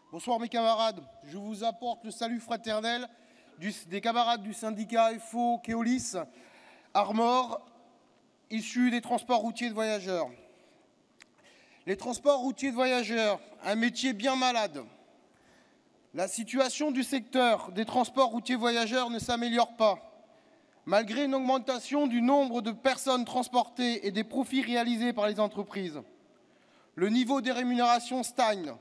Bonsoir mes camarades, je vous apporte le salut fraternel des camarades du syndicat FO Keolis Armor, issus des transports routiers de voyageurs. Les transports routiers de voyageurs, un métier bien malade. La situation du secteur des transports routiers voyageurs ne s'améliore pas. Malgré une augmentation du nombre de personnes transportées et des profits réalisés par les entreprises, le niveau des rémunérations stagne.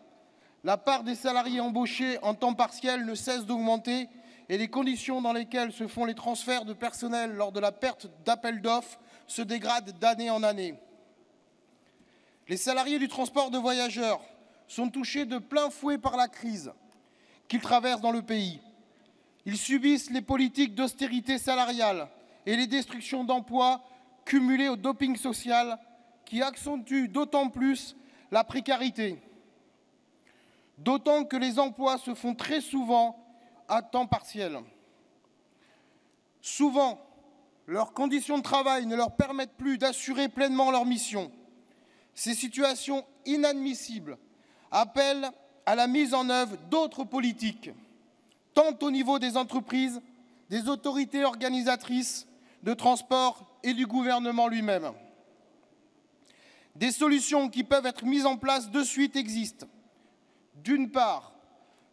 La part des salariés embauchés en temps partiel ne cesse d'augmenter et les conditions dans lesquelles se font les transferts de personnel lors de la perte d'appel d'offres se dégradent d'année en année. Les salariés du transport de voyageurs sont touchés de plein fouet par la crise qu'ils traversent dans le pays. Ils subissent les politiques d'austérité salariale et les destructions d'emplois cumulées au doping social qui accentuent d'autant plus la précarité. D'autant que les emplois se font très souvent à temps partiel. Souvent, leurs conditions de travail ne leur permettent plus d'assurer pleinement leur mission. Ces situations inadmissibles appellent à la mise en œuvre d'autres politiques, tant au niveau des entreprises, des autorités organisatrices de transport et du gouvernement lui-même. Des solutions qui peuvent être mises en place de suite existent. D'une part,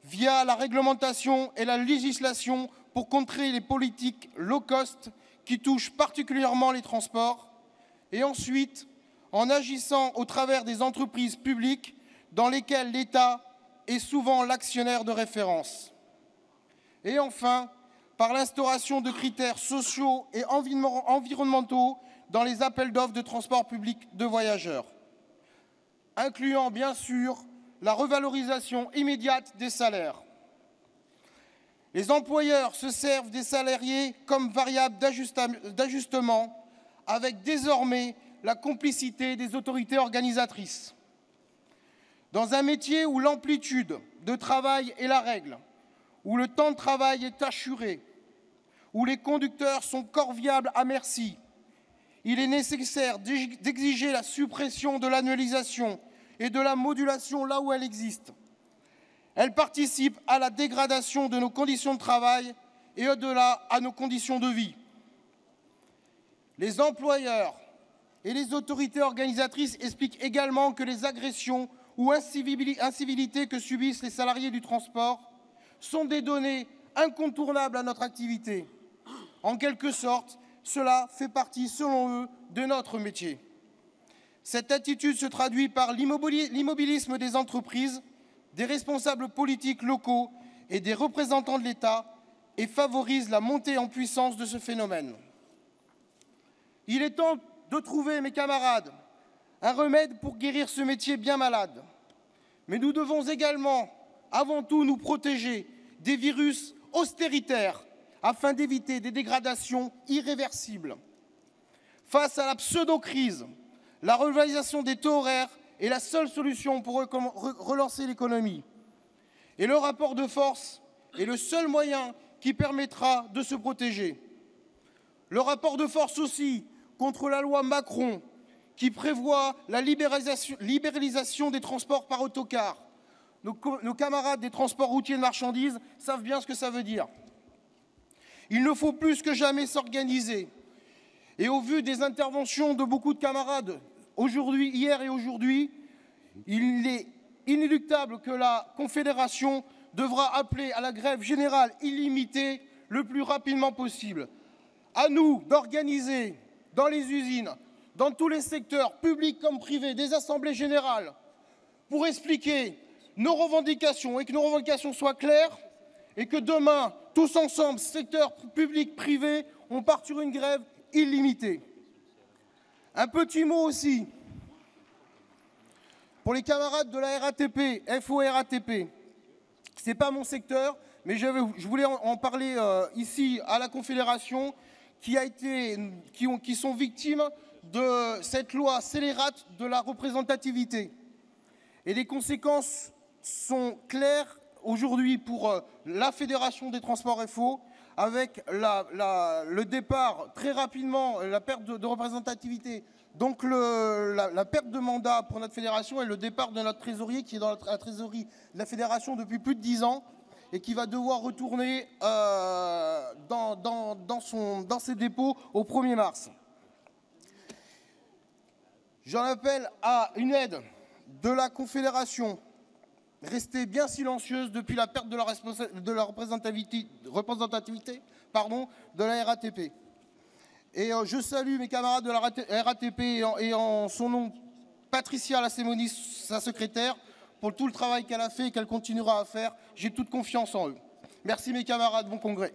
via la réglementation et la législation pour contrer les politiques low cost qui touchent particulièrement les transports, et ensuite, en agissant au travers des entreprises publiques dans lesquelles l'État est souvent l'actionnaire de référence. Et enfin, par l'instauration de critères sociaux et environnementaux dans les appels d'offres de transport public de voyageurs, incluant bien sûr la revalorisation immédiate des salaires. Les employeurs se servent des salariés comme variable d'ajustement, avec désormais la complicité des autorités organisatrices. Dans un métier où l'amplitude de travail est la règle, où le temps de travail est assuré, où les conducteurs sont corviables à merci, il est nécessaire d'exiger la suppression de l'annualisation et de la modulation là où elle existe. Elle participe à la dégradation de nos conditions de travail et au-delà à nos conditions de vie. Les employeurs et les autorités organisatrices expliquent également que les agressions ou incivilités que subissent les salariés du transport sont des données incontournables à notre activité. En quelque sorte, cela fait partie, selon eux, de notre métier. Cette attitude se traduit par l'immobilisme des entreprises, des responsables politiques locaux et des représentants de l'État et favorise la montée en puissance de ce phénomène. Il est temps de trouver, mes camarades, un remède pour guérir ce métier bien malade. Mais nous devons également, avant tout, nous protéger des virus austéritaires afin d'éviter des dégradations irréversibles. Face à la pseudo-crise, la revalorisation des taux horaires est la seule solution pour relancer l'économie. Et le rapport de force est le seul moyen qui permettra de se protéger. Le rapport de force aussi contre la loi Macron qui prévoit la libéralisation des transports par autocar. Nos camarades des transports routiers de marchandises savent bien ce que ça veut dire. Il ne faut plus que jamais s'organiser. Et au vu des interventions de beaucoup de camarades, hier et aujourd'hui, il est inéluctable que la Confédération devra appeler à la grève générale illimitée le plus rapidement possible. À nous d'organiser dans les usines, dans tous les secteurs, publics comme privés, des assemblées générales, pour expliquer nos revendications et que nos revendications soient claires et que demain, tous ensemble, secteur public, privé, on parte sur une grève illimitée. Un petit mot aussi pour les camarades de la RATP, FO-RATP. Ce n'est pas mon secteur, mais je voulais en parler ici à la Confédération qui sont victimes de cette loi scélérate de la représentativité. Et les conséquences sont claires aujourd'hui pour la Fédération des transports FO, avec le départ très rapidement, la perte de représentativité Donc la perte de mandat pour notre fédération et le départ de notre trésorier qui est dans la trésorerie de la fédération depuis plus de 10 ans et qui va devoir retourner dans ses dépôts au 1er mars. J'en appelle à une aide de la Confédération, restée bien silencieuse depuis la perte de la représentativité de la RATP. Et je salue mes camarades de la RATP et en son nom Patricia Lassémonis, sa secrétaire, pour tout le travail qu'elle a fait et qu'elle continuera à faire. J'ai toute confiance en eux. Merci mes camarades, bon congrès.